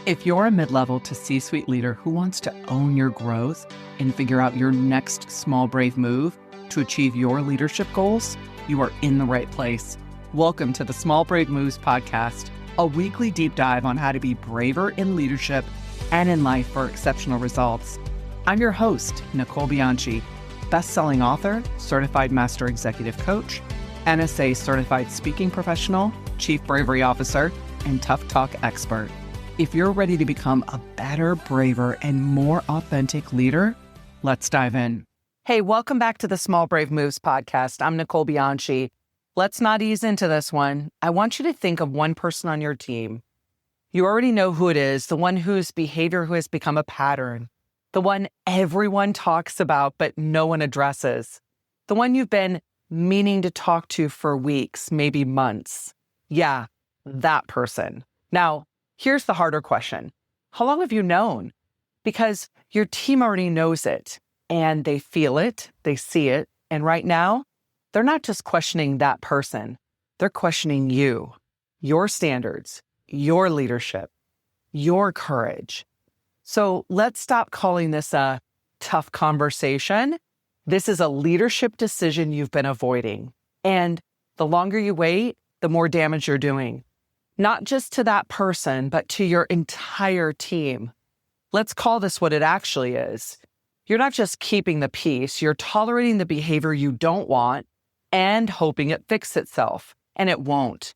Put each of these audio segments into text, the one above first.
If you're a mid-level to C-suite leader who wants to own your growth and figure out your next small, brave move to achieve your leadership goals, you are in the right place. Welcome to the Small Brave Moves podcast, a weekly deep dive on how to be braver in leadership and in life for exceptional results. I'm your host, Nicole Bianchi, best-selling author, certified master executive coach, NSA certified speaking professional, chief bravery officer, and tough talk expert. If you're ready to become a better, braver, and more authentic leader, let's dive in. Hey, welcome back to the Small Brave Moves podcast. I'm Nicole Bianchi. Let's not ease into this one. I want you to think of one person on your team. You already know who it is, the one whose behavior who has become a pattern, the one everyone talks about but no one addresses, the one you've been meaning to talk to for weeks, maybe months. Yeah, that person. Now, here's the harder question. How long have you known? Because your team already knows it and they feel it, they see it. And right now, they're not just questioning that person. They're questioning you, your standards, your leadership, your courage. So let's stop calling this a tough conversation. This is a leadership decision you've been avoiding. And the longer you wait, the more damage you're doing. Not just to that person, but to your entire team. Let's call this what it actually is. You're not just keeping the peace, you're tolerating the behavior you don't want and hoping it fixes itself, and it won't.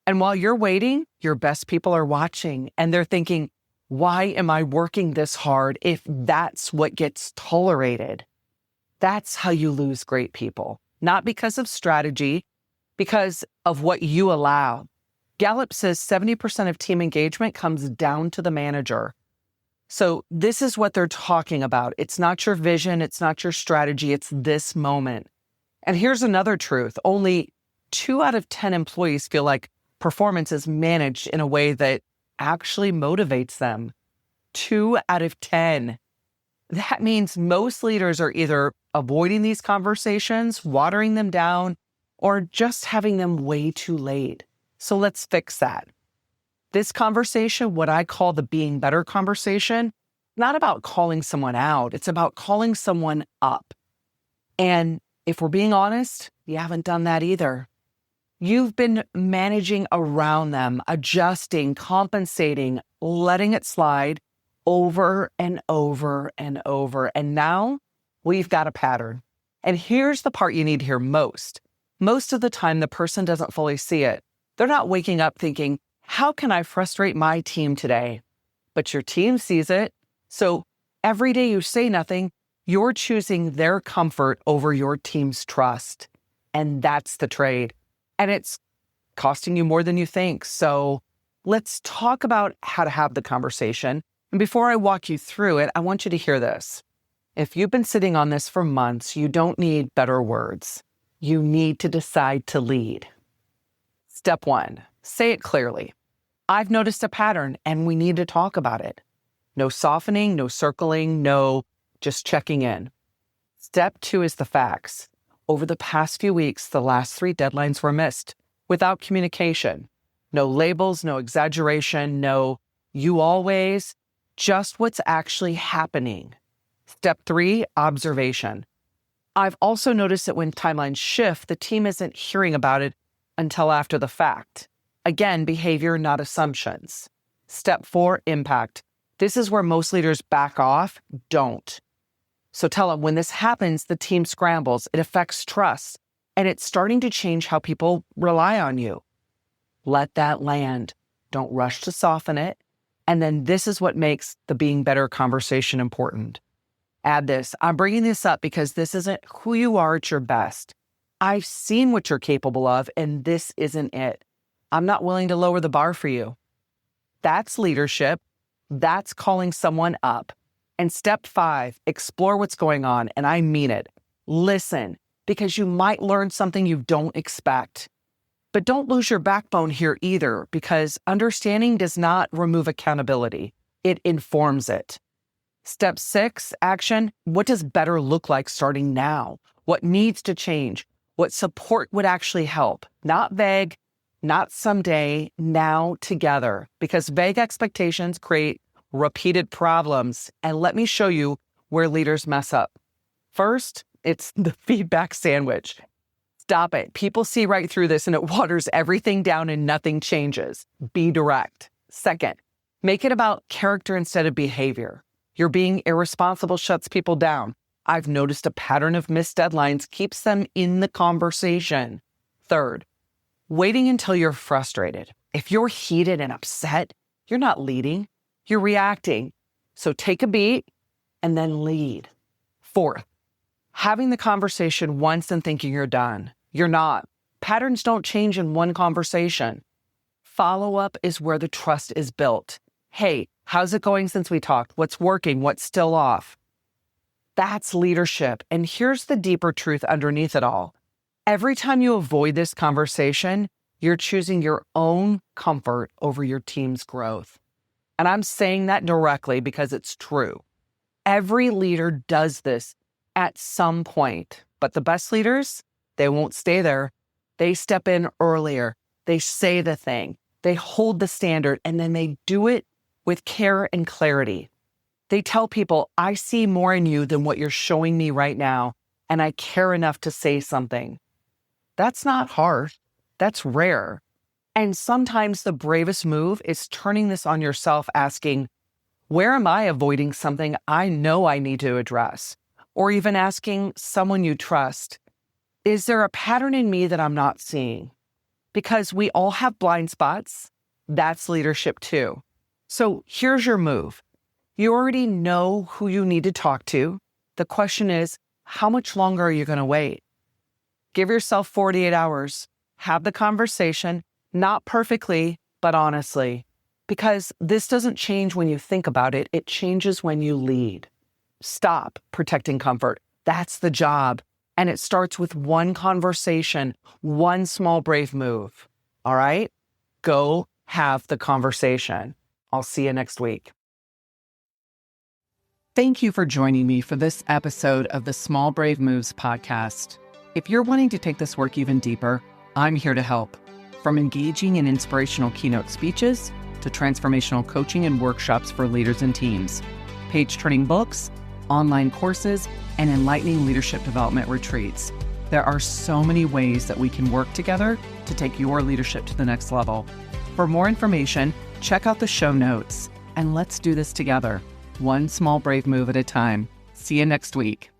And while you're waiting, your best people are watching, and they're thinking, why am I working this hard if that's what gets tolerated? That's how you lose great people. Not because of strategy, because of what you allow. Gallup says 70% of team engagement comes down to the manager. So this is what they're talking about. It's not your vision. It's not your strategy. It's this moment. And here's another truth. Only 2 out of 10 employees feel like performance is managed in a way that actually motivates them. 2 out of 10. That means most leaders are either avoiding these conversations, watering them down, or just having them way too late. So let's fix that. This conversation, what I call the being better conversation, not about calling someone out. It's about calling someone up. And if we're being honest, you haven't done that either. You've been managing around them, adjusting, compensating, letting it slide over and over and over. And now we've got a pattern. And here's the part you need to hear most. Most of the time, the person doesn't fully see it. They're not waking up thinking, how can I frustrate my team today? But your team sees it. So every day you say nothing, you're choosing their comfort over your team's trust. And that's the trade. And it's costing you more than you think. So let's talk about how to have the conversation. And before I walk you through it, I want you to hear this. If you've been sitting on this for months, you don't need better words. You need to decide to lead. Step 1, say it clearly. I've noticed a pattern and we need to talk about it. No softening, no circling, no just checking in. Step 2 is the facts. Over the past few weeks, the last 3 deadlines were missed without communication. No labels, no exaggeration, no you always, just what's actually happening. Step 3, observation. I've also noticed that when timelines shift, the team isn't hearing about it until after the fact. Again, behavior, not assumptions. Step 4, impact. This is where most leaders back off, don't. So tell them when this happens, the team scrambles, it affects trust, and it's starting to change how people rely on you. Let that land. Don't rush to soften it. And then this is what makes the being better conversation important. Add this. I'm bringing this up because this isn't who you are at your best. I've seen what you're capable of, and this isn't it. I'm not willing to lower the bar for you. That's leadership. That's calling someone up. And step 5, explore what's going on. And I mean it. Listen, because you might learn something you don't expect. But don't lose your backbone here either, because understanding does not remove accountability. It informs it. Step 6, action. What does better look like starting now? What needs to change? What support would actually help? Not vague, Not someday, now together, because vague expectations create repeated problems. And let me show you where leaders mess up. First, it's the feedback sandwich. Stop it. People see right through this and it waters everything down and nothing changes. Be direct. Second, make it about character instead of behavior. You're being irresponsible shuts people down. I've noticed a pattern of missed deadlines keeps them in the conversation. Third, waiting until you're frustrated. If you're heated and upset, you're not leading, you're reacting. So take a beat and then lead. Fourth, having the conversation once and thinking you're done. You're not. Patterns don't change in one conversation. Follow-up is where the trust is built. Hey, how's it going since we talked? What's working? What's still off? That's leadership. And here's the deeper truth underneath it all. Every time you avoid this conversation, you're choosing your own comfort over your team's growth. And I'm saying that directly because it's true. Every leader does this at some point, but the best leaders, they won't stay there. They step in earlier. They say the thing. They hold the standard, and then they do it with care and clarity. They tell people, I see more in you than what you're showing me right now, and I care enough to say something. That's not hard. That's rare. And sometimes the bravest move is turning this on yourself, asking, where am I avoiding something I know I need to address? Or even asking someone you trust, is there a pattern in me that I'm not seeing? Because we all have blind spots. That's leadership too. So here's your move. You already know who you need to talk to. The question is, how much longer are you going to wait? Give yourself 48 hours. Have the conversation, not perfectly, but honestly. Because this doesn't change when you think about it. It changes when you lead. Stop protecting comfort. That's the job. And it starts with one conversation, one small brave move. All right? Go have the conversation. I'll see you next week. Thank you for joining me for this episode of the Small Brave Moves podcast. If you're wanting to take this work even deeper, I'm here to help. From engaging in inspirational keynote speeches to transformational coaching and workshops for leaders and teams, page-turning books, online courses, and enlightening leadership development retreats. There are so many ways that we can work together to take your leadership to the next level. For more information, check out the show notes, and let's do this together, one small brave move at a time. See you next week.